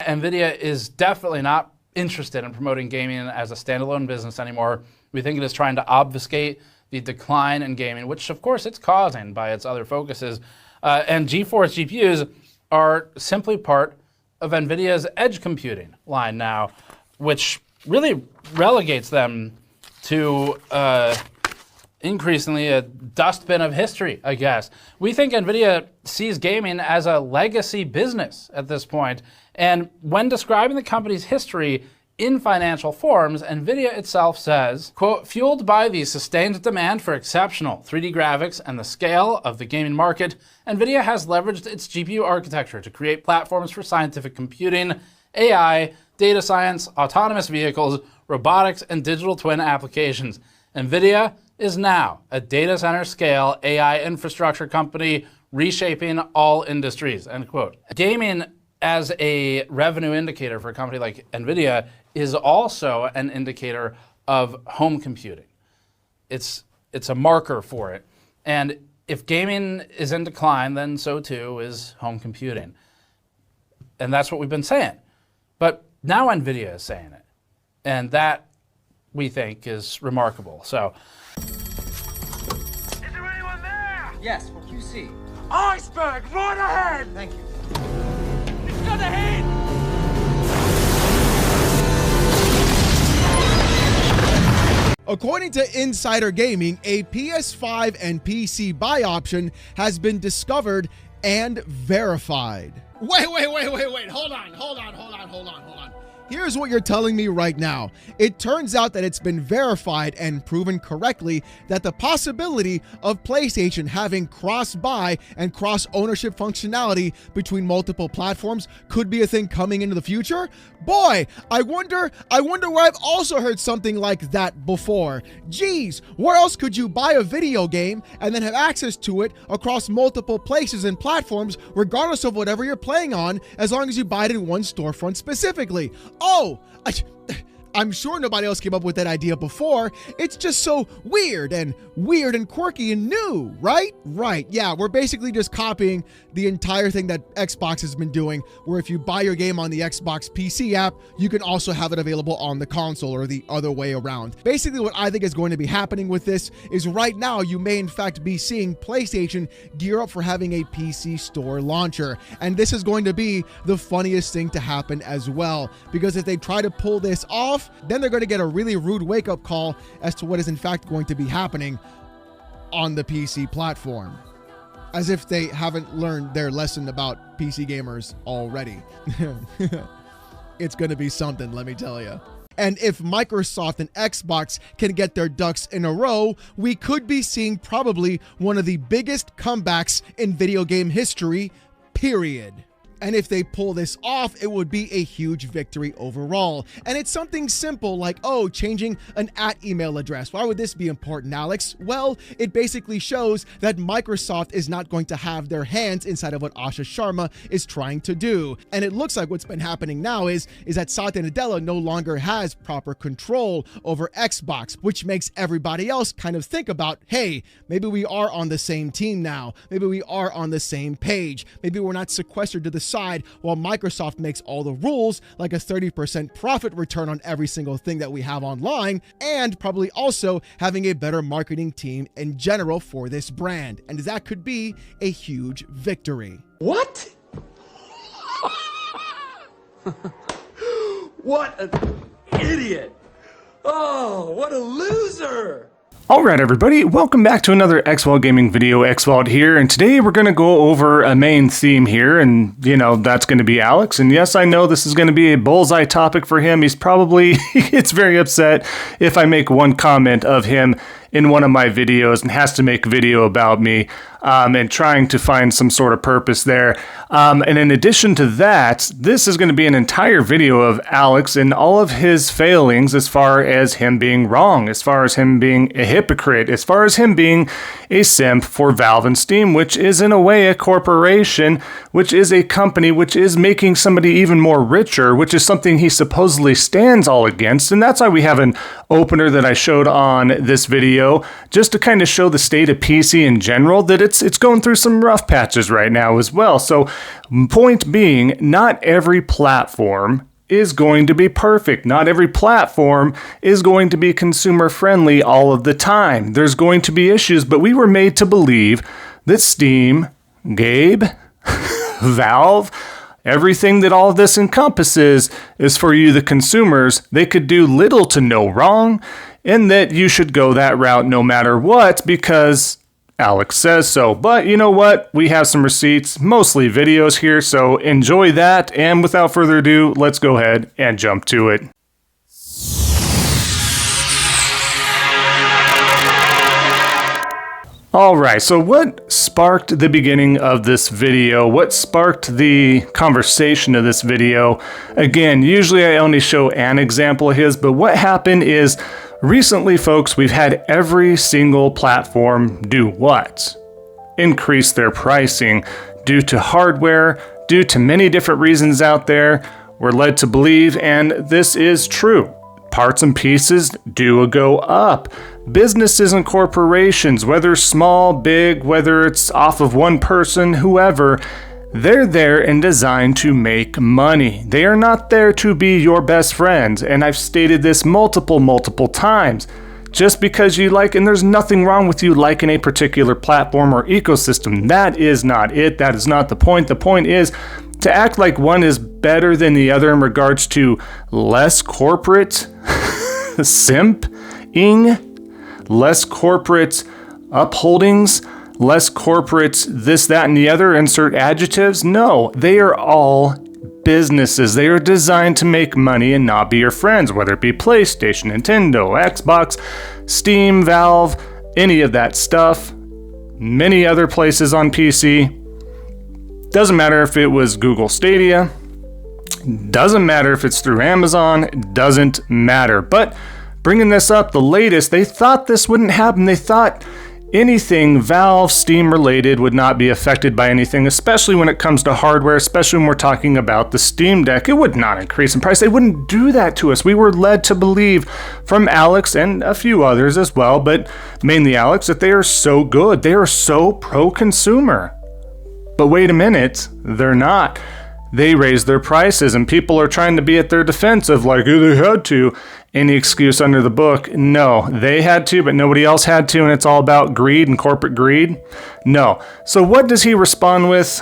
Nvidia is definitely not interested in promoting gaming as a standalone business anymore. We think it is trying to obfuscate the decline in gaming, which of course it's causing by its other focuses. And GeForce GPUs are simply part of Nvidia's edge computing line now, which really relegates them to increasingly a dustbin of history, I guess. We think Nvidia sees gaming as a legacy business at this point. And when describing the company's history in financial forms, Nvidia itself says, quote, fueled by the sustained demand for exceptional 3D graphics and the scale of the gaming market, Nvidia has leveraged its GPU architecture to create platforms for scientific computing, AI, data science, autonomous vehicles, robotics, and digital twin applications. Nvidia is now a data center scale AI infrastructure company reshaping all industries, end quote. Gaming as a revenue indicator for a company like Nvidia is also an indicator of home computing. It's a marker for it. And if gaming is in decline, then so too is home computing. And that's what we've been saying. But now Nvidia is saying it. And that, we think, is remarkable. So, is there anyone there? Yes, for QC. Iceberg, right ahead! Thank you. It's got ahead! According to Insider Gaming, a PS5 and PC buy option has been discovered and verified. Wait. Hold on. Here's what you're telling me right now. It turns out that it's been verified and proven correctly that the possibility of PlayStation having cross-buy and cross-ownership functionality between multiple platforms could be a thing coming into the future. Boy, I wonder where I've also heard something like that before. Geez, where else could you buy a video game and then have access to it across multiple places and platforms, regardless of whatever you're playing on, as long as you buy it in one storefront specifically? Oh, I'm sure nobody else came up with that idea before. It's just so weird and quirky and new, right? Right, yeah, we're basically just copying the entire thing that Xbox has been doing, where if you buy your game on the Xbox PC app, you can also have it available on the console or the other way around. Basically, what I think is going to be happening with this is right now you may in fact be seeing PlayStation gear up for having a PC store launcher. And this is going to be the funniest thing to happen as well, because if they try to pull this off, then they're going to get a really rude wake-up call as to what is in fact going to be happening on the PC platform. As if they haven't learned their lesson about PC gamers already. It's going to be something, let me tell you. And if Microsoft and Xbox can get their ducks in a row, we could be seeing probably one of the biggest comebacks in video game history, period. And if they pull this off, it would be a huge victory overall. And it's something simple like, oh, changing an @email address. Why would this be important, Alex? Well, it basically shows that Microsoft is not going to have their hands inside of what Asha Sharma is trying to do. And it looks like what's been happening now is that Satya Nadella no longer has proper control over Xbox, which makes everybody else kind of think about, hey, maybe we are on the same team now. Maybe we are on the same page. Maybe we're not sequestered to the side while Microsoft makes all the rules, like a 30% profit return on every single thing that we have online, and probably also having a better marketing team in general for this brand. And that could be a huge victory. What? What an idiot! Oh, what a loser! Alright everybody, welcome back to another Xvault gaming video. Xvault here, and today we're going to go over a main theme here, and that's going to be Alex. And yes, I know this is going to be a bullseye topic for him. He gets very upset if I make one comment of him in one of my videos and has to make a video about me, and trying to find some sort of purpose there. And in addition to that, this is going to be an entire video of Alex and all of his failings as far as him being wrong, as far as him being a hypocrite, as far as him being a simp for Valve and Steam, which is in a way a corporation, which is a company, which is making somebody even more richer, which is something he supposedly stands all against. And that's why we have an opener that I showed on this video video just to kind of show the state of PC in general, that it's going through some rough patches right now as well. So point being, not every platform is going to be perfect. Not every platform is going to be consumer friendly all of the time. There's going to be issues, but we were made to believe that Steam, Gabe, Valve, everything that all of this encompasses is for you, the consumers. They could do little to no wrong, and that you should go that route no matter what because Alex says so. But you know what? We have some receipts, mostly videos here, so enjoy that. And without further ado, let's go ahead and jump to it. Alright, so what sparked the beginning of this video? What sparked the conversation of this video? Again, usually I only show an example of his, but what happened is recently, folks, we've had every single platform do what? Increase their pricing due to hardware, due to many different reasons out there. We're led to believe, and this is true. Parts and pieces do go up. Businesses and corporations, whether small, big, whether it's off of one person, whoever, they're there and designed to make money. They are not there to be your best friends. And I've stated this multiple times. Just because you like, and there's nothing wrong with you liking a particular platform or ecosystem. That is not it. That is not the point. The point is to act like one is better than the other in regards to less corporate simping, less corporate upholdings, less corporate this, that, and the other, insert adjectives. No, they are all businesses. They are designed to make money and not be your friends, whether it be PlayStation, Nintendo, Xbox, Steam, Valve, any of that stuff, many other places on PC. Doesn't matter if it was Google Stadia, doesn't matter if it's through Amazon, doesn't matter. But bringing this up, the latest, they thought this wouldn't happen. They thought anything Valve, Steam related would not be affected by anything, especially when it comes to hardware, especially when we're talking about the Steam Deck. It would not increase in price. They wouldn't do that to us. We were led to believe from Alex and a few others as well, but mainly Alex, that they are so good. They are so pro-consumer. But wait a minute, they're not. They raise their prices, and people are trying to be at their defense of like, oh, they had to. Any excuse under the book? No, they had to, but nobody else had to, and it's all about greed and corporate greed? No. So what does he respond with?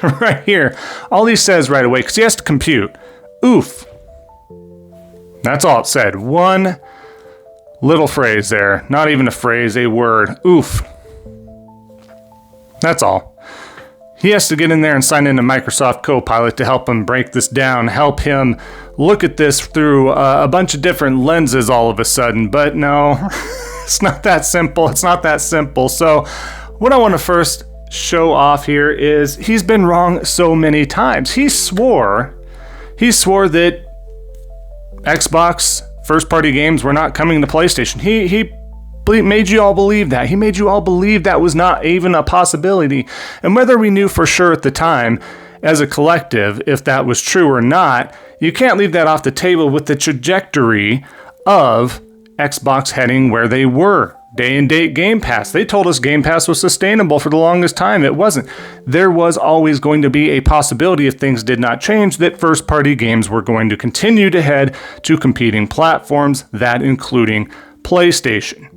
Right here. All he says right away, because he has to compute. Oof. That's all it said. One little phrase there. Not even a phrase, a word. Oof. That's all. He has to get in there and sign into Microsoft Copilot to help him break this down, help him look at this through a bunch of different lenses all of a sudden. But no, it's not that simple. It's not that simple. So what I want to first show off here is he's been wrong so many times. He swore that Xbox first-party games were not coming to PlayStation. He made you all believe that. He made you all believe that was not even a possibility. And whether we knew for sure at the time, as a collective, if that was true or not, you can't leave that off the table with the trajectory of Xbox heading where they were. Day and date Game Pass. They told us Game Pass was sustainable for the longest time. It wasn't. There was always going to be a possibility, if things did not change, that first-party games were going to continue to head to competing platforms, that including PlayStation.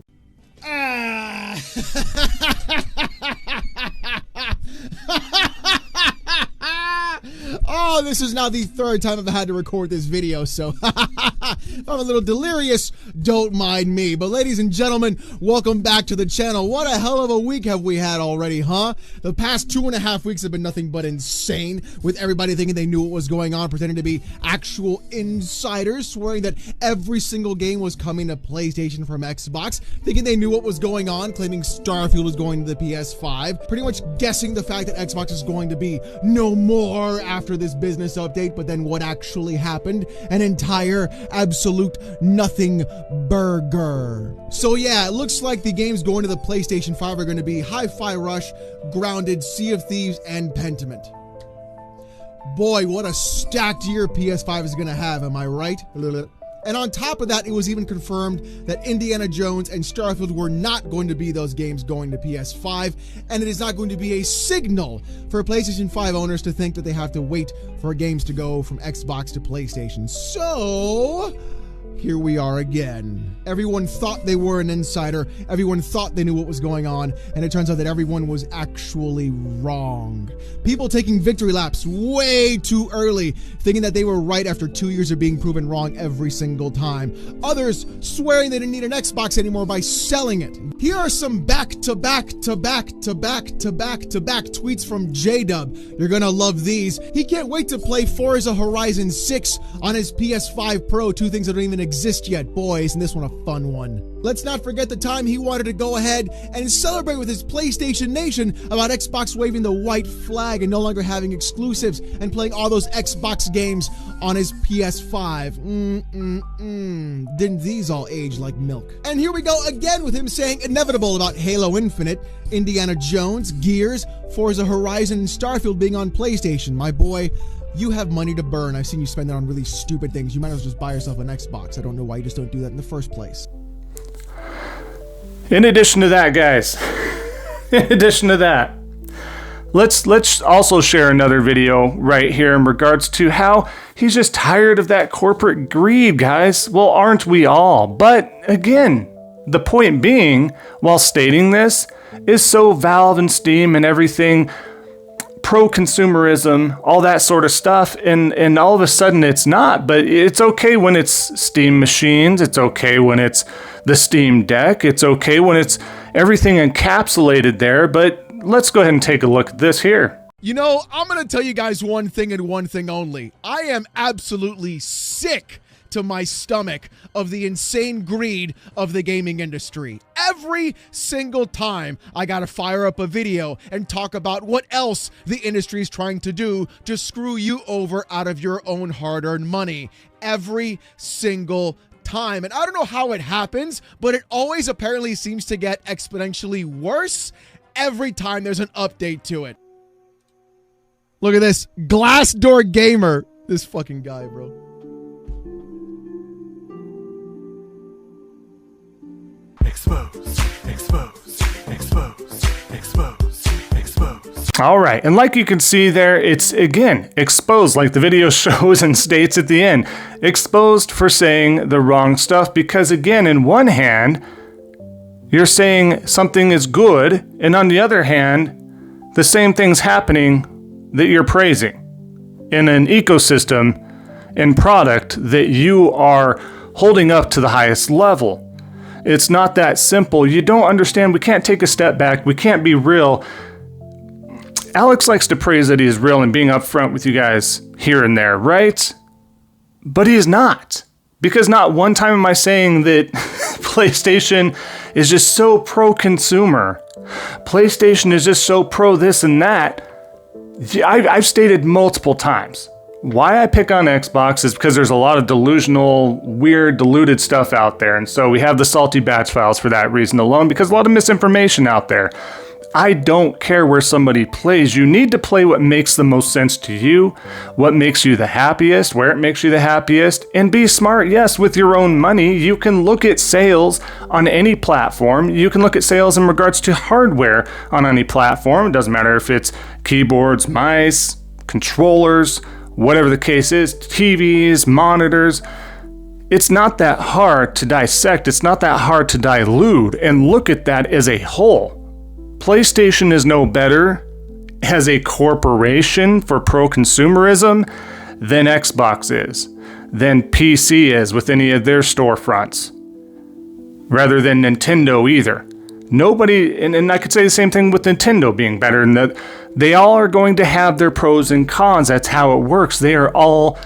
Oh, this is now the third time I've had to record this video, so if I'm a little delirious, don't mind me. But ladies and gentlemen, welcome back to the channel. What a hell of a week have we had already, huh? The past 2.5 weeks have been nothing but insane, with everybody thinking they knew what was going on, pretending to be actual insiders, swearing that every single game was coming to PlayStation from Xbox, thinking they knew what was going on, claiming Starfield was going to the PS5, pretty much guessing the fact that Xbox is going to be no more after this business update. But then what actually happened? An entire absolute nothing burger. So yeah, it looks like the games going to the PlayStation 5 are going to be Hi-Fi Rush, Grounded, Sea of Thieves, and Pentiment. Boy, what a stacked year PS5 is going to have, am I right? And on top of that, it was even confirmed that Indiana Jones and Starfield were not going to be those games going to PS5, and it is not going to be a signal for PlayStation 5 owners to think that they have to wait for games to go from Xbox to PlayStation. So here we are again. Everyone thought they were an insider. Everyone thought they knew what was going on. And it turns out that everyone was actually wrong. People taking victory laps way too early, thinking that they were right after 2 years of being proven wrong every single time. Others swearing they didn't need an Xbox anymore by selling it. Here are some back-to-back tweets from J-Dub. You're gonna love these. He can't wait to play Forza Horizon 6 on his PS5 Pro, two things that don't even exist yet. Boy, isn't this one a fun one. Let's not forget the time he wanted to go ahead and celebrate with his PlayStation Nation about Xbox waving the white flag and no longer having exclusives and playing all those Xbox games on his PS5. Didn't these all age like milk? And here we go again with him saying inevitable about Halo Infinite, Indiana Jones, Gears, Forza Horizon, and Starfield being on PlayStation. My boy, you have money to burn. I've seen you spend it on really stupid things. You might as well just buy yourself an Xbox. I don't know why you just don't do that in the first place. In addition to that, guys, let's also share another video right here in regards to how he's just tired of that corporate greed, guys. Well, aren't we all? But again, the point being, while stating this, is so Valve and Steam and everything pro-consumerism, all that sort of stuff, and all of a sudden it's not. But it's okay when it's Steam machines, it's okay when it's the Steam Deck, it's okay when it's everything encapsulated there. But let's go ahead and take a look at this here. You know, I'm gonna tell you guys one thing and one thing only. I am absolutely sick to my stomach of the insane greed of the gaming industry. Every single time I gotta fire up a video and talk about what else the industry is trying to do to screw you over out of your own hard-earned money. Every single time. And I don't know how it happens, but it always apparently seems to get exponentially worse every time there's an update to it. Look at this. Glassdoor Gamer. This fucking guy, bro. All right, and like you can see there, it's again exposed, like the video shows and states at the end, exposed for saying the wrong stuff. Because again, in one hand, you're saying something is good, and on the other hand, the same thing's happening that you're praising in an ecosystem and product that you are holding up to the highest level. It's not that simple. You don't understand. We can't take a step back. We can't be real. Alex likes to praise that he is real and being upfront with you guys here and there, right? But he is not. Because not one time am I saying that PlayStation is just so pro-consumer. PlayStation is just so pro this and that. I've stated multiple times. Why I pick on Xbox is because there's a lot of delusional, weird, diluted stuff out there. And so we have the salty batch files for that reason alone, because a lot of misinformation out there. I don't care where somebody plays. You need to play what makes the most sense to you, what makes you the happiest, where it makes you the happiest, and be smart. Yes, with your own money, you can look at sales on any platform. You can look at sales in regards to hardware on any platform. It doesn't matter if it's keyboards, mice, controllers, whatever the case is, TVs, monitors. It's not that hard to dissect. It's not that hard to dilute and look at that as a whole. PlayStation is no better as a corporation for pro-consumerism than Xbox is, than PC is with any of their storefronts, rather than Nintendo either. Nobody, and I could say the same thing with Nintendo being better, in that they all are going to have their pros and cons. That's how it works. They are all,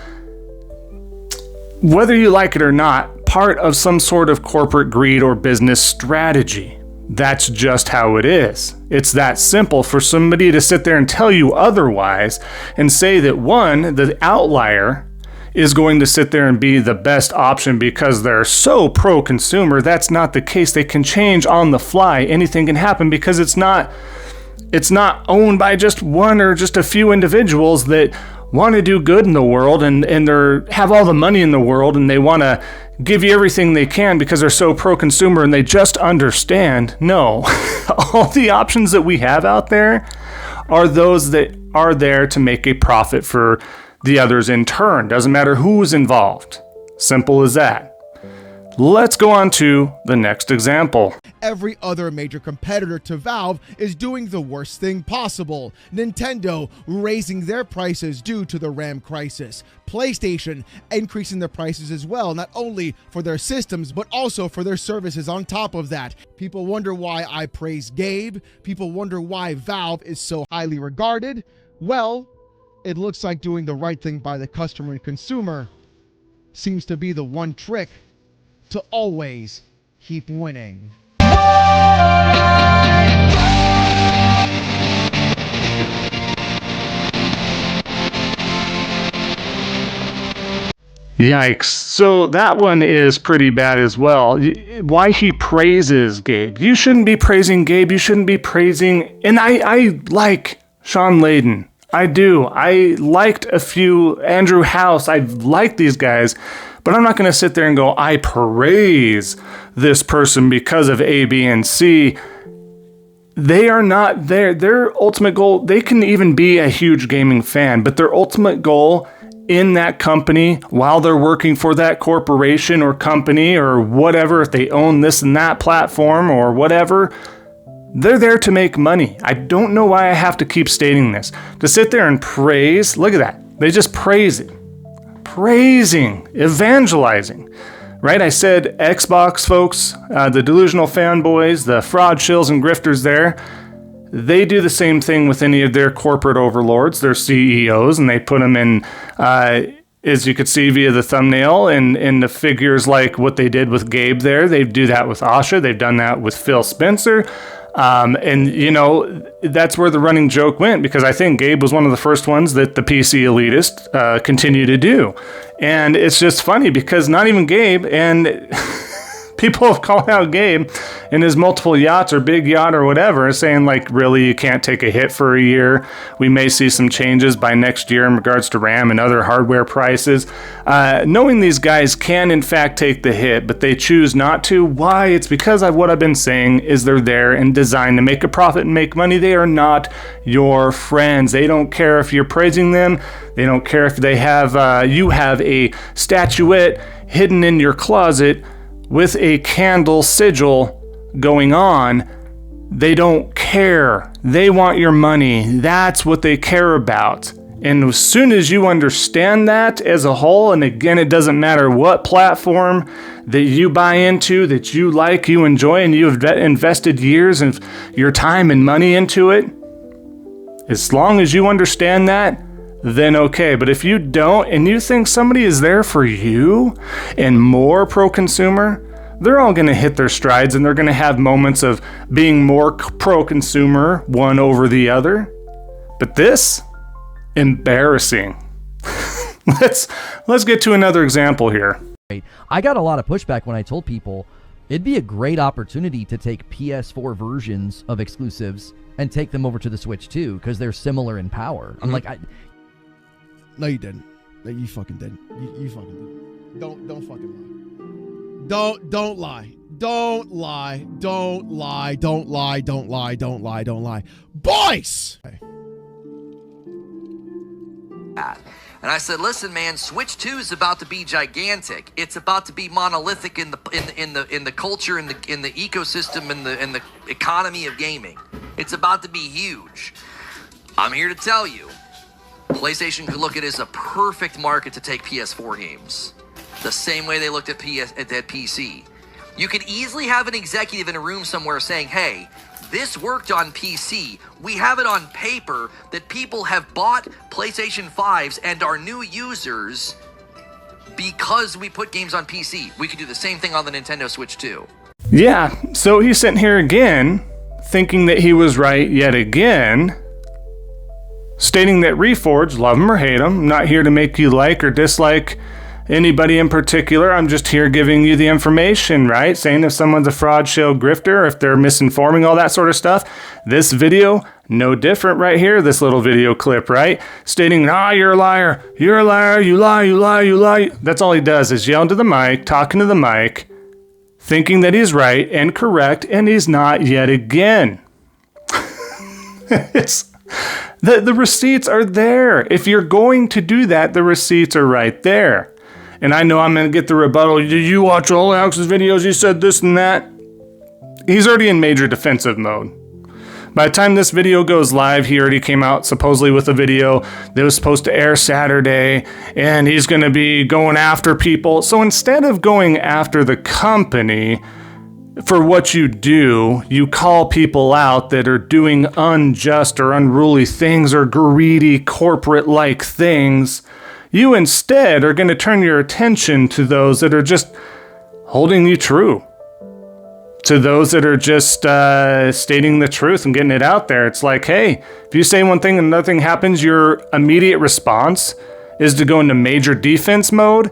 whether you like it or not, part of some sort of corporate greed or business strategy. That's just how it is. It's that simple. For somebody to sit there and tell you otherwise and say that one, the outlier, is going to sit there and be the best option because they're so pro-consumer, that's not the case. They can change on the fly. Anything can happen because it's not owned by just one or just a few individuals that want to do good in the world and they have all the money in the world and they want to give you everything they can because they're so pro-consumer and they just understand. No, all the options that we have out there are those that are there to make a profit for the others in turn. Doesn't matter who's involved. Simple as that. Let's go on to the next example. Every other major competitor to Valve is doing the worst thing possible. Nintendo raising their prices due to the RAM crisis. PlayStation increasing their prices as well, not only for their systems, but also for their services on top of that. People wonder why I praise Gabe. People wonder why Valve is so highly regarded. Well, it looks like doing the right thing by the customer and consumer seems to be the one trick to always keep winning. Yikes. So that one is pretty bad as well. Why he praises Gabe. You shouldn't be praising Gabe. You shouldn't be praising... And I like Sean Layden. I do. I liked a few... Andrew House. I like these guys. But I'm not going to sit there and go, I praise this person because of A, B, and C. They are not there. Their ultimate goal... They can even be a huge gaming fan. But their ultimate goal... in that company while they're working for that corporation or company or whatever, if they own this and that platform or whatever, they're there to make money. I don't know why I have to keep stating this. To sit there and praise, look at that. They just praise it. Praising, evangelizing, right? I said Xbox folks, the delusional fanboys, the fraud shills and grifters there, they do the same thing with any of their corporate overlords, their CEOs, and they put them in, as you could see via the thumbnail, and the figures like what they did with Gabe there. They do that with Asha. They've done that with Phil Spencer. And, you know, that's where the running joke went, because I think Gabe was one of the first ones that the PC Elitist continue to do. And it's just funny because not even Gabe and... people have called out Gabe in his multiple yachts or big yacht or whatever, saying like, really, you can't take a hit for a year. We may see some changes by next year in regards to RAM and other hardware prices. Knowing these guys can in fact take the hit, but they choose not to. Why? It's because of what I've been saying is they're there and designed to make a profit and make money. They are not your friends. They don't care if you're praising them. They don't care if they have, you have a statuette hidden in your closet with a candle sigil going on. They don't care. They want your money. That's what they care about. And as soon as you understand that as a whole, and again, it doesn't matter what platform that you buy into, that you like, you enjoy, and you have invested years of your time and money into it, as long as you understand that, then okay. But if you don't, and you think somebody is there for you and more pro-consumer, they're all going to hit their strides and they're going to have moments of being more pro-consumer one over the other. But this, embarrassing. Let's get to another example here. I got a lot of pushback when I told people it'd be a great opportunity to take PS4 versions of exclusives and take them over to the Switch too, because they're similar in power. I'm like, no, you didn't. No, you fucking didn't. You fucking didn't. Don't fucking lie. Don't lie. Don't lie. Don't lie. Don't lie. Don't lie. Don't lie. Don't lie. Boys! And I said, listen, man, Switch 2 is about to be gigantic. It's about to be monolithic in the culture, in the ecosystem, in the economy of gaming. It's about to be huge. I'm here to tell you, PlayStation could look at it as a perfect market to take PS4 games, the same way they looked at PC. You could easily have an executive in a room somewhere saying, hey, this worked on PC. We have it on paper that people have bought PlayStation 5s and are new users because we put games on PC. We could do the same thing on the Nintendo Switch too. Yeah, so he's sitting here again, thinking that he was right yet again, stating that Reforged, love him or hate him, not here to make you like or dislike anybody in particular. I'm just here giving you the information, right? Saying if someone's a fraud, shill, grifter, if they're misinforming, all that sort of stuff. This video, no different right here. This little video clip, right? Stating, you're a liar. You're a liar. You lie, you lie, you lie. That's all he does is yell into the mic, talking to the mic, thinking that he's right and correct, and he's not yet again. The receipts are there. If you're going to do that, the receipts are right there. And I know I'm going to get the rebuttal. Did you watch all Alex's videos? He said this and that. He's already in major defensive mode. By the time this video goes live, he already came out supposedly with a video that was supposed to air Saturday, and he's going to be going after people. So instead of going after the company for what you do, you call people out that are doing unjust or unruly things or greedy corporate-like things. You instead are going to turn your attention to those that are just holding you true. To those that are just stating the truth and getting it out there. It's like, hey, if you say one thing and another thing happens, your immediate response is to go into major defense mode.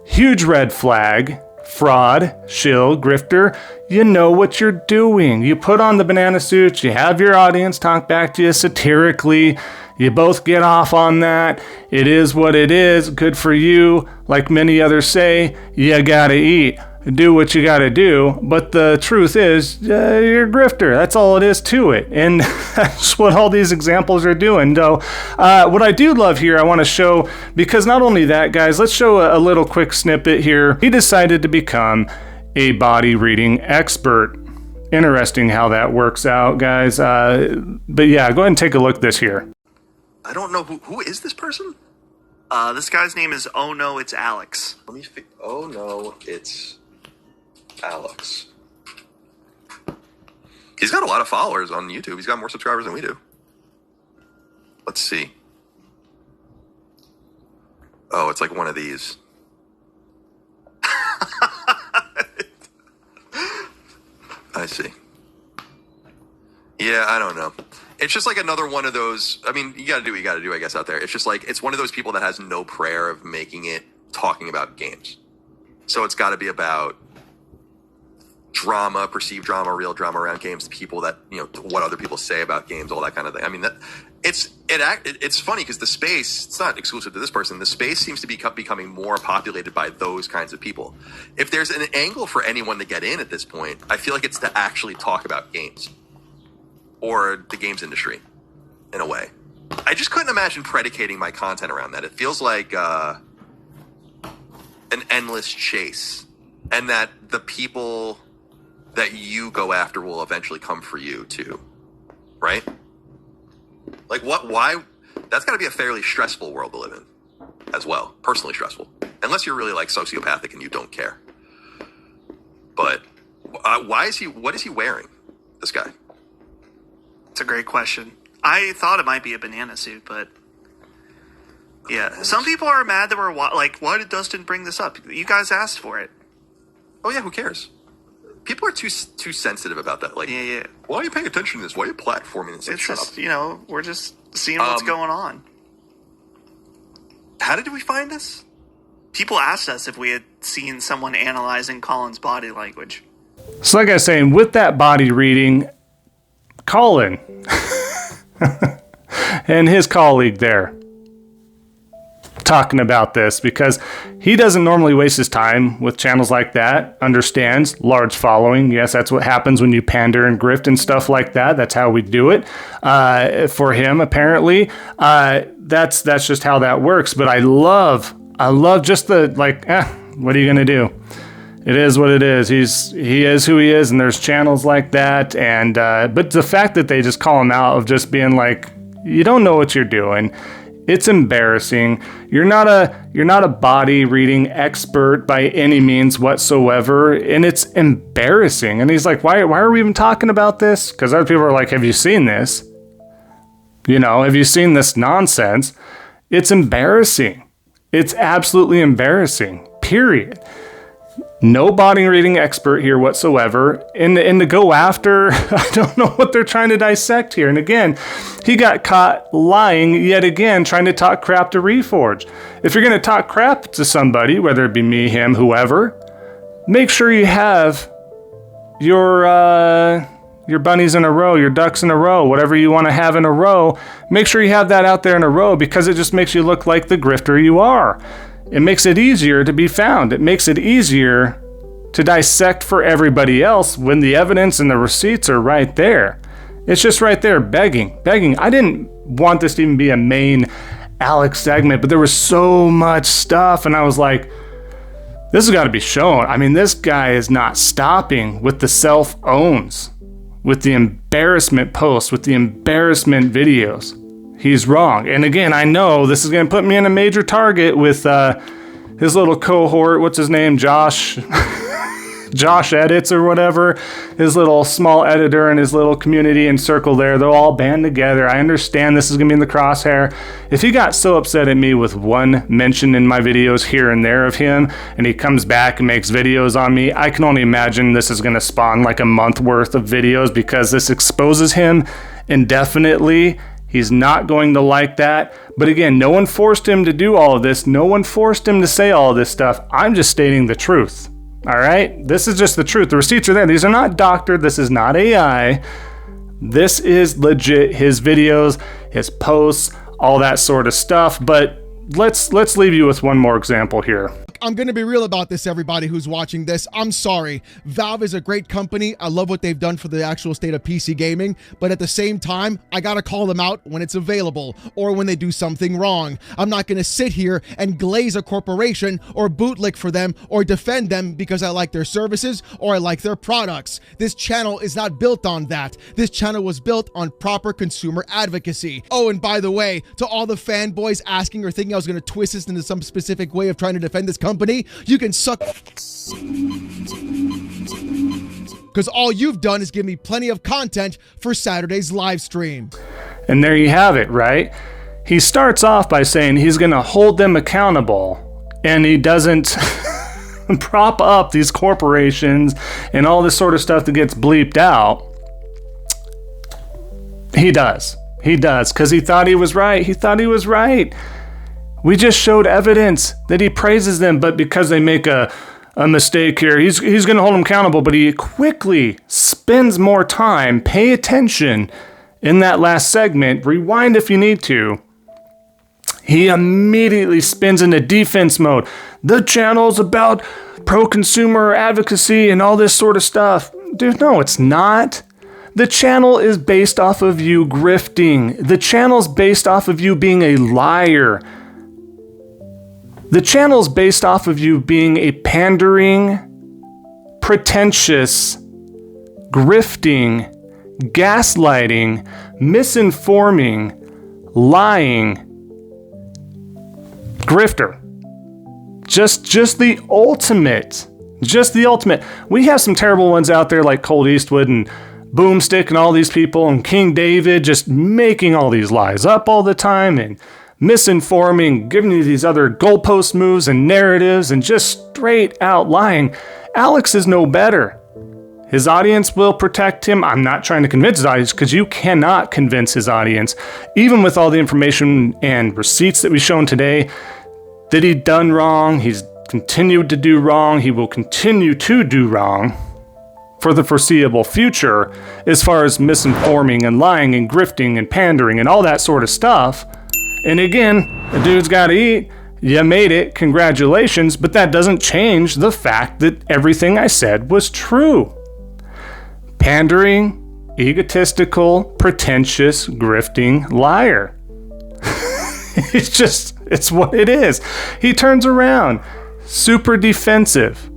Huge red flag. Fraud, shill, grifter. You know what you're doing. You put on the banana suits. You have your audience talk back to you satirically. You both get off on that. It is what it is. Good for you. Like many others say, you gotta eat. Do what you gotta do, but the truth is, you're a grifter. That's all it is to it, and that's what all these examples are doing. So, what I do love here, I want to show, because not only that, guys, let's show a little quick snippet here. He decided to become a body reading expert. Interesting how that works out, guys. But yeah, go ahead and take a look at this here. I don't know who is this person? This guy's name is OhNoItsAlex. Let me Oh no, it's Alex. He's got a lot of followers on YouTube. He's got more subscribers than we do. Let's see. Oh, it's like one of these. I see. Yeah, I don't know. It's just like another one of those. I mean, you gotta do what you gotta do, I guess, out there. It's just like, it's one of those people that has no prayer of making it talking about games. So it's gotta be about drama, perceived drama, real drama around games, people that, what other people say about games, all that kind of thing. I mean, it's funny because the space, it's not exclusive to this person. The space seems to be becoming more populated by those kinds of people. If there's an angle for anyone to get in at this point, I feel like it's to actually talk about games or the games industry in a way. I just couldn't imagine predicating my content around that. It feels like an endless chase, and that the people that you go after will eventually come for you too, right? Like why? That's gotta be a fairly stressful world to live in as well, personally stressful. Unless you're really like sociopathic and you don't care. But what is he wearing, this guy? It's a great question. I thought it might be a banana suit, but yeah. Some people are mad that we're like, why did Dustin bring this up? You guys asked for it. Oh yeah, who cares? People are too sensitive about that. Like, yeah. Why are you paying attention to this? Why are you platforming this? It's just, we're just seeing what's going on. How did we find this? People asked us if we had seen someone analyzing Colin's body language. So like I was saying, with that body reading, Colin and his colleague there talking about this, because he doesn't normally waste his time with channels like that, understands large following. Yes, that's what happens when you pander and grift and stuff like that. That's how we do it for him, apparently. That's just how that works. But I love just the, what are you going to do? It is what it is. He is who he is, and there's channels like that. And but the fact that they just call him out of just being like, you don't know what you're doing. It's embarrassing. You're not a body reading expert by any means whatsoever, and it's embarrassing. And he's like, why are we even talking about this? Because other people are like, have you seen this? Have you seen this nonsense? It's embarrassing. It's absolutely embarrassing. Period. No body reading expert here whatsoever. And to go after, I don't know what they're trying to dissect here. And again, he got caught lying yet again, trying to talk crap to Reforge. If you're going to talk crap to somebody, whether it be me, him, whoever, make sure you have your bunnies in a row, your ducks in a row, whatever you want to have in a row. Make sure you have that out there in a row, because it just makes you look like the grifter you are. It makes it easier to be found. It makes it easier to dissect for everybody else when the evidence and the receipts are right there. It's just right there, begging. I didn't want this to even be a main Alex segment, but there was so much stuff, and I was like, this has got to be shown. I mean, this guy is not stopping with the self-owns, with the embarrassment posts, with the embarrassment videos. He's wrong. And again, I know this is going to put me in a major target with his little cohort. What's his name? Josh Edits or whatever. His little small editor and his little community and circle there. They'll all band together. I understand this is going to be in the crosshair. If he got so upset at me with one mention in my videos here and there of him, and he comes back and makes videos on me, I can only imagine this is going to spawn like a month worth of videos, because this exposes him indefinitely. He's not going to like that. But again, no one forced him to do all of this. No one forced him to say all of this stuff. I'm just stating the truth. All right? This is just the truth. The receipts are there. These are not doctored. This is not AI. This is legit his videos, his posts, all that sort of stuff. But let's leave you with one more example here. I'm going to be real about this, everybody who's watching this. I'm sorry. Valve is a great company. I love what they've done for the actual state of PC gaming, but at the same time, I got to call them out when it's available or when they do something wrong. I'm not going to sit here and glaze a corporation or bootlick for them or defend them because I like their services or I like their products. This channel is not built on that. This channel was built on proper consumer advocacy. Oh, and by the way, to all the fanboys asking or thinking I was going to twist this into some specific way of trying to defend this company, you can suck, because all you've done is give me plenty of content for Saturday's live stream. And there you have it, right? He starts off by saying he's going to hold them accountable, and he doesn't prop up these corporations and all this sort of stuff that gets bleeped out. He does, because he thought he was right. We just showed evidence that he praises them, but because they make a mistake here, he's going to hold them accountable, but he quickly spends more time. Pay attention in that last segment. Rewind if you need to. He immediately spins into defense mode. The channel's about pro-consumer advocacy and all this sort of stuff. Dude, no, it's not. The channel is based off of you grifting. The channel's based off of you being a liar. The channel's based off of you being a pandering, pretentious, grifting, gaslighting, misinforming, lying grifter. Just the ultimate. Just the ultimate. We have some terrible ones out there like Cold Eastwood and Boomstick and all these people, and King David just making all these lies up all the time and misinforming, giving you these other goalpost moves and narratives and just straight out lying. Alex is no better. His audience will protect him. I'm not trying to convince his audience, because you cannot convince his audience, even with all the information and receipts that we've shown today, that he done wrong. He's continued to do wrong. He will continue to do wrong for the foreseeable future, as far as misinforming and lying and grifting and pandering and all that sort of stuff. And again, the dude's got to eat. You made it. Congratulations. But that doesn't change the fact that everything I said was true. Pandering, egotistical, pretentious, grifting liar. It's what it is. He turns around, super defensive,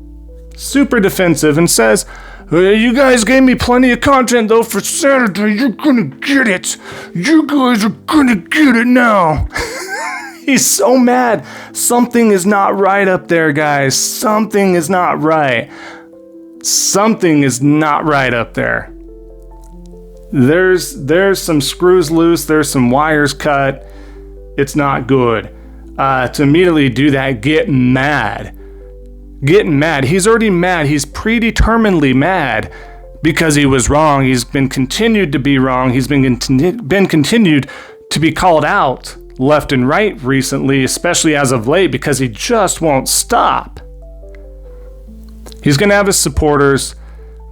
and says, you guys gave me plenty of content though for Saturday. You're gonna get it. You guys are gonna get it now. He's so mad. Something is not right up there, guys. Something is not right. Something is not right up there. There's some screws loose. There's some wires cut. It's not good. To immediately do that, get mad. getting mad. He's already mad. He's predeterminedly mad because he was wrong. He's been continued to be wrong. He's been continued to be called out left and right recently, especially as of late, because he just won't stop. He's going to have his supporters.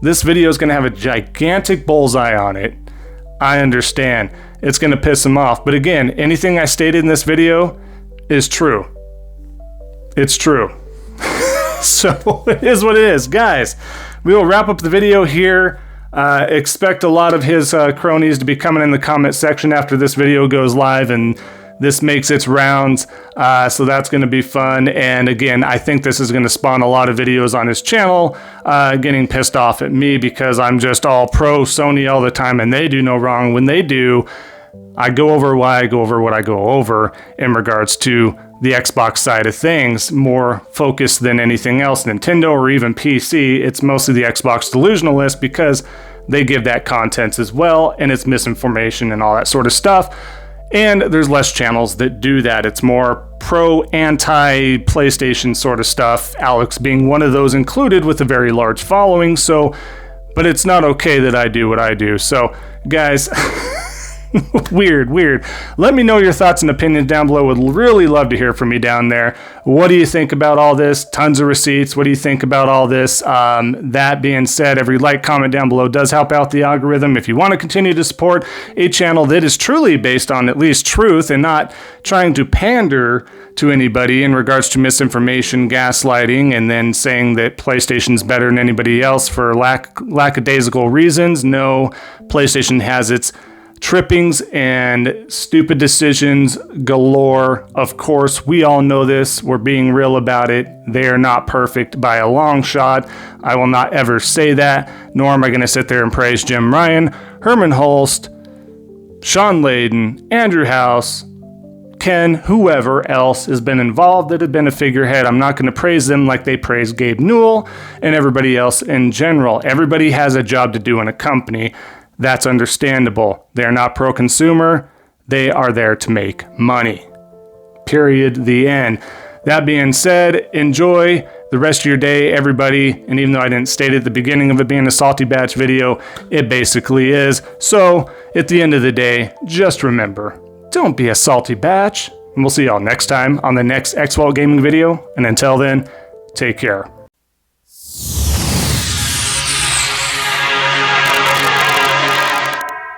This video is going to have a gigantic bullseye on it. I understand. It's going to piss him off. But again, anything I stated in this video is true. It's true. So it is what it is. Guys, we will wrap up the video here. Expect a lot of his cronies to be coming in the comment section after this video goes live and this makes its rounds. So that's going to be fun. And again, I think this is going to spawn a lot of videos on his channel getting pissed off at me because I'm just all pro Sony all the time and they do no wrong. When they do, I go over why I go over what I go over in regards to the Xbox side of things, more focused than anything else. Nintendo or even PC, it's mostly the Xbox delusionalist because they give that content as well, and it's misinformation and all that sort of stuff. And there's less channels that do that. It's more pro, anti PlayStation sort of stuff, Alex being one of those included with a very large following. So, but it's not okay that I do what I do. So, guys, weird. Let me know your thoughts and opinions down below. Would really love to hear from you down there. What do you think about all this? Tons of receipts. What do you think about all this? That being said, every like, comment down below does help out the algorithm. If you want to continue to support a channel that is truly based on at least truth and not trying to pander to anybody in regards to misinformation, gaslighting, and then saying that PlayStation's better than anybody else for lackadaisical reasons. No, PlayStation has its trippings and stupid decisions galore. Of course, we all know this. We're being real about it. They are not perfect by a long shot. I will not ever say that, nor am I going to sit there and praise Jim Ryan, Herman Holst, Sean Layden, Andrew House, Ken, whoever else has been involved that had been a figurehead. I'm not going to praise them like they praise Gabe Newell and everybody else in general. Everybody has a job to do in a company. That's understandable. They're not pro-consumer. They are there to make money. Period. The end. That being said, enjoy the rest of your day, everybody. And even though I didn't state at the beginning of it being a salty batch video, it basically is. So at the end of the day, just remember, don't be a salty batch. And we'll see y'all next time on the next Xvault gaming video. And until then, take care.